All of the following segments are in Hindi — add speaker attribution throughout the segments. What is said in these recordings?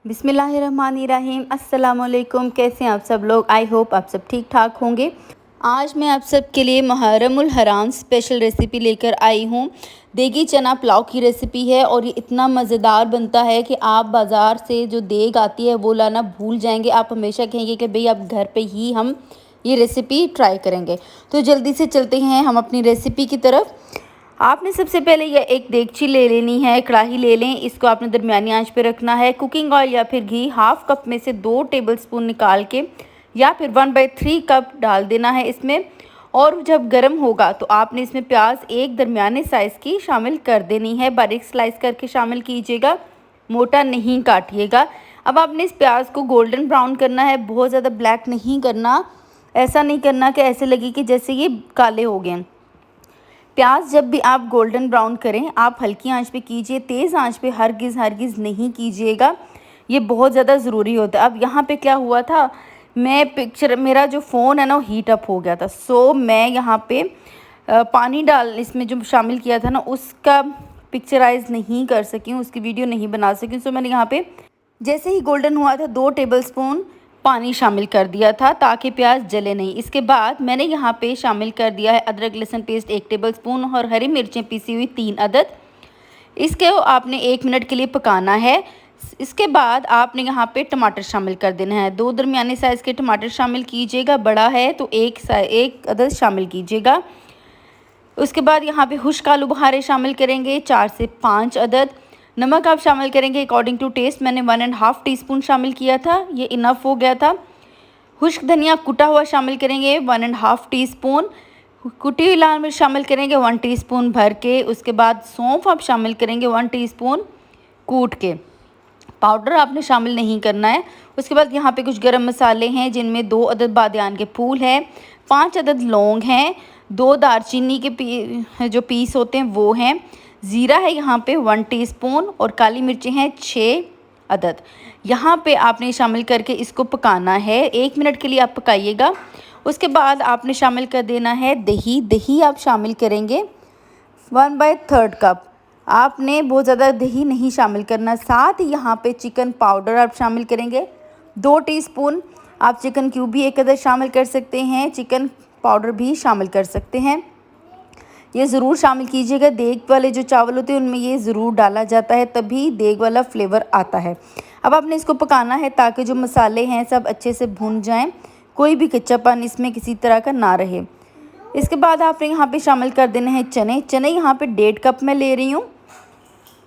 Speaker 1: बिस्मिल्लाहिर्रहमानिर्रहीम। अस्सलामुअलैकुम। कैसे हैं आप सब लोग? आई होप आप सब ठीक ठाक होंगे। आज मैं आप सब के लिए मुहर्रमुल हराम स्पेशल रेसिपी लेकर आई हूँ। देगी चना पुलाव की रेसिपी है और ये इतना मज़ेदार बनता है कि आप बाज़ार से जो देग आती है वो लाना भूल जाएंगे। आप हमेशा कहेंगे कि भाई अब घर पे ही हम ये रेसिपी ट्राई करेंगे। तो जल्दी से चलते हैं हम अपनी रेसिपी की तरफ। आपने सबसे पहले यह एक देगची ले लेनी है, कढ़ाई ले लें। इसको आपने दरमियानी आंच पे रखना है। कुकिंग ऑयल या फिर घी हाफ कप में से 2 टेबलस्पून निकाल के या फिर 1/3 कप डाल देना है इसमें। और जब गर्म होगा तो आपने इसमें प्याज एक दरमियाने साइज़ की शामिल कर देनी है। बारीक स्लाइस करके शामिल कीजिएगा, मोटा नहीं काटिएगा। अब आपने इस प्याज को गोल्डन ब्राउन करना है, बहुत ज़्यादा ब्लैक नहीं करना। ऐसा नहीं करना कि ऐसे लगे कि जैसे ये काले हो गए। प्याज जब भी आप गोल्डन ब्राउन करें आप हल्की आंच पे कीजिए, तेज़ आंच पे हरगिज़ नहीं कीजिएगा। ये बहुत ज़्यादा ज़रूरी होता है। अब यहाँ पे क्या हुआ था, मेरा जो फ़ोन है ना वो हीट अप हो गया था। सो मैं यहाँ पे पानी डाल इसमें जो शामिल किया था ना उसका पिक्चराइज़ नहीं कर सकी हूँ, उसकी वीडियो नहीं बना सकी। सो मैंने यहाँ पे जैसे ही गोल्डन हुआ था 2 टेबलस्पून पानी शामिल कर दिया था ताकि प्याज जले नहीं। इसके बाद मैंने यहाँ पे शामिल कर दिया है अदरक लहसुन पेस्ट 1 टेबलस्पून और हरी मिर्चें पीसी हुई 3 अदद। इसके आपने 1 मिनट के लिए पकाना है। इसके बाद आपने यहाँ पे टमाटर शामिल कर देना है। 2 दरमियाने साइज़ के टमाटर शामिल कीजिएगा, बड़ा है तो एक अदद शामिल कीजिएगा। उसके बाद यहाँ पे खुश्क आलू बुखारे शामिल करेंगे 4 से 5 अदद। नमक आप शामिल करेंगे अकॉर्डिंग टू टेस्ट। मैंने 1.5 टीस्पून शामिल किया था, ये इनफ हो गया था। खुश्क धनिया कुटा हुआ शामिल करेंगे 1.5 टीस्पून। कुटी हुई लाल मिर्च शामिल करेंगे 1 टीस्पून भर के। उसके बाद सौंफ आप शामिल करेंगे 1 टीस्पून कूट के। पाउडर आपने शामिल नहीं करना है। उसके बाद यहाँ पे कुछ गरम मसाले हैं जिनमें 2 अदद बादियान के फूल हैं, 5 अदद लौंग हैं, 2 दालचीनी के जो पीस होते हैं वो हैं, ज़ीरा है यहाँ पे 1 टीस्पून और काली मिर्चें हैं 6 अदद। यहाँ पे आपने शामिल करके इसको पकाना है। 1 मिनट के लिए आप पकाइएगा। उसके बाद आपने शामिल कर देना है दही। दही आप शामिल करेंगे 1/3 कप। आपने बहुत ज़्यादा दही नहीं शामिल करना। साथ ही यहाँ पे चिकन पाउडर आप शामिल करेंगे 2 टीस्पून। आप चिकन क्यूब भी 1 अदद शामिल कर सकते हैं, चिकन पाउडर भी शामिल कर सकते हैं। ये ज़रूर शामिल कीजिएगा। देग वाले जो चावल होते हैं उनमें ये ज़रूर डाला जाता है, तभी देग वाला फ्लेवर आता है। अब आपने इसको पकाना है ताकि जो मसाले हैं सब अच्छे से भुन जाएं, कोई भी कच्चापन इसमें किसी तरह का ना रहे। इसके बाद आपने यहाँ पे शामिल कर देने हैं चने। चने यहाँ पे 1.5 कप मैं ले रही हूँ।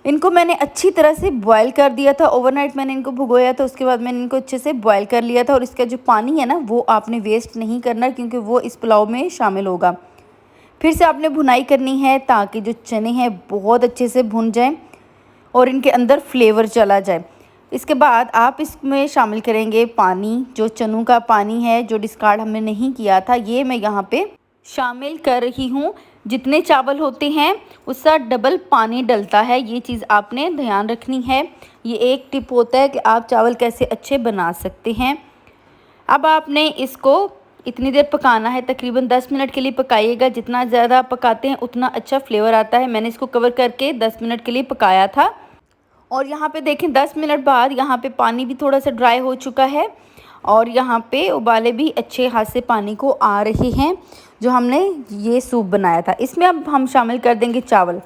Speaker 1: इनको मैंने अच्छी तरह से बॉयल कर दिया था, ओवरनाइट मैंने इनको भिगोया था। उसके बाद मैंने इनको अच्छे से बॉयल कर लिया था और इसका जो पानी है ना वो आपने वेस्ट नहीं करना क्योंकि वो इस पुलाव में शामिल होगा। फिर से आपने भुनाई करनी है ताकि जो चने हैं बहुत अच्छे से भुन जाएं और इनके अंदर फ्लेवर चला जाए। इसके बाद आप इसमें शामिल करेंगे पानी, जो चनों का पानी है जो डिस्कार्ड हमने नहीं किया था, ये मैं यहाँ पे शामिल कर रही हूँ। जितने चावल होते हैं उसका डबल पानी डलता है, ये चीज़ आपने ध्यान रखनी है। ये एक टिप होता है कि आप चावल कैसे अच्छे बना सकते हैं। अब आपने इसको इतनी देर पकाना है, तकरीबन 10 मिनट के लिए पकाइएगा। जितना ज़्यादा पकाते हैं उतना अच्छा फ्लेवर आता है। मैंने इसको कवर करके 10 मिनट के लिए पकाया था और यहाँ पे देखें 10 मिनट बाद यहाँ पे पानी भी थोड़ा सा ड्राई हो चुका है और यहाँ पे उबाले भी अच्छे हाथ से पानी को आ रहे हैं जो हमने ये सूप बनाया था। इसमें अब हम शामिल कर देंगे चावल।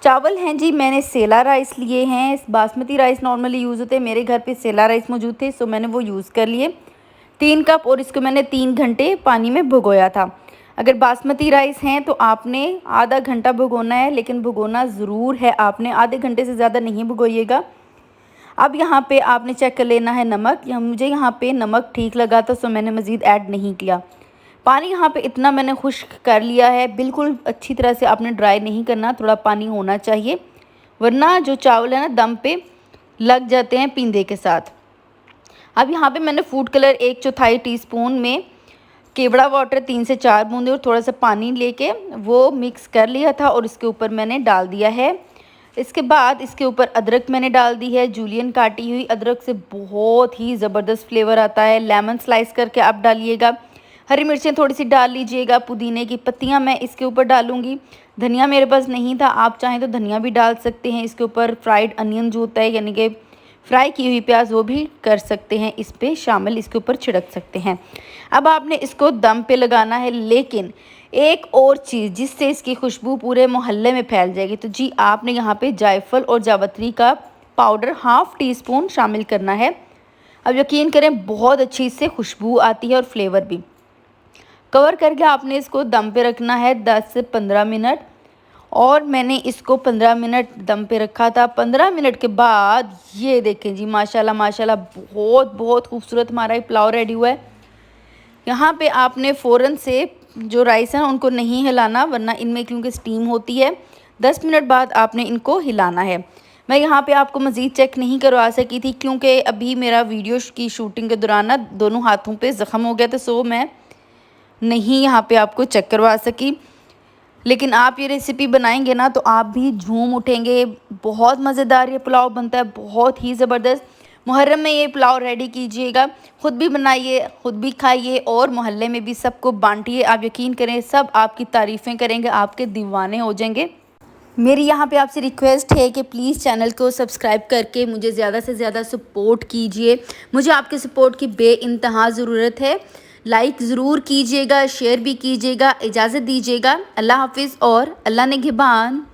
Speaker 1: चावल हैं जी, मैंने सेला राइस लिए हैं। बासमती राइस नॉर्मली यूज़ होते हैं, मेरे घर पे सेला राइस मौजूद थे सो मैंने वो यूज़ कर लिए 3 कप और इसको मैंने 3 घंटे पानी में भिगोया था। अगर बासमती राइस हैं तो आपने आधा घंटा भिगोना है, लेकिन भिगोना ज़रूर है आपने, आधे घंटे से ज़्यादा नहीं भिगोइएगा। अब यहाँ पे आपने चेक कर लेना है नमक। मुझे यहाँ पे नमक ठीक लगा था सो मैंने मज़ीद ऐड नहीं किया। पानी यहाँ पे इतना मैंने खुश्क कर लिया है, बिल्कुल अच्छी तरह से आपने ड्राई नहीं करना, थोड़ा पानी होना चाहिए वरना जो चावल है ना दम पे लग जाते हैं पींदे के साथ। अब यहाँ पे मैंने फूड कलर 1/4 टीस्पून में केवड़ा वाटर 3 से 4 बूंदे और थोड़ा सा पानी लेके वो मिक्स कर लिया था और इसके ऊपर मैंने डाल दिया है। इसके बाद इसके ऊपर अदरक मैंने डाल दी है, जूलियन काटी हुई। अदरक से बहुत ही ज़बरदस्त फ्लेवर आता है। लेमन स्लाइस करके आप डालिएगा। हरी मिर्चें थोड़ी सी डाल लीजिएगा। पुदीने की पत्तियां मैं इसके ऊपर डालूंगी। धनिया मेरे पास नहीं था, आप चाहें तो धनिया भी डाल सकते हैं। इसके ऊपर फ्राइड अनियन जो होता है यानी कि फ्राई की हुई प्याज वो भी कर सकते हैं इस पे शामिल, इसके ऊपर छिड़क सकते हैं। अब आपने इसको दम पे लगाना है, लेकिन एक और चीज़ जिससे इसकी खुशबू पूरे मोहल्ले में फैल जाएगी, तो जी आपने यहाँ पे जायफल और जावित्री का पाउडर हाफ़ टी स्पून शामिल करना है। अब यकीन करें बहुत अच्छी इससे खुशबू आती है और फ्लेवर भी। कवर करके आपने इसको दम पे रखना है 10 से 15 मिनट, और मैंने इसको 15 मिनट दम पे रखा था। 15 मिनट के बाद ये देखें जी, माशाल्लाह माशाल्लाह बहुत बहुत खूबसूरत हमारा ये पुलाव रेडी हुआ है। यहाँ पे आपने फ़ौरन से जो राइस है उनको नहीं हिलाना, वरना इनमें क्योंकि स्टीम होती है। 10 मिनट बाद आपने इनको हिलाना है। मैं यहाँ पे आपको मज़ीद चेक नहीं करवा सकी थी क्योंकि अभी मेरा वीडियो की शूटिंग के दौरान ना दोनों हाथों पे ज़ख़म हो गया था, सो मैं नहीं यहाँ पे आपको चेक करवा सकी। लेकिन आप ये रेसिपी बनाएंगे ना तो आप भी झूम उठेंगे। बहुत मज़ेदार ये पुलाव बनता है, बहुत ही ज़बरदस्त। मुहर्रम में ये पुलाव रेडी कीजिएगा, ख़ुद भी बनाइए, ख़ुद भी खाइए और मोहल्ले में भी सबको बांटिए। आप यकीन करें सब आपकी तारीफ़ें करेंगे, आपके दीवाने हो जाएंगे। मेरी यहाँ पे आपसे रिक्वेस्ट है कि प्लीज़ चैनल को सब्सक्राइब करके मुझे ज़्यादा से ज़्यादा सपोर्ट कीजिए। मुझे आपके सपोर्ट की बेइंतहा ज़रूरत है। लाइक ज़रूर कीजिएगा, शेयर भी कीजिएगा। इजाज़त दीजिएगा। अल्लाह हाफ़िज़ और अल्लाह निगहबान।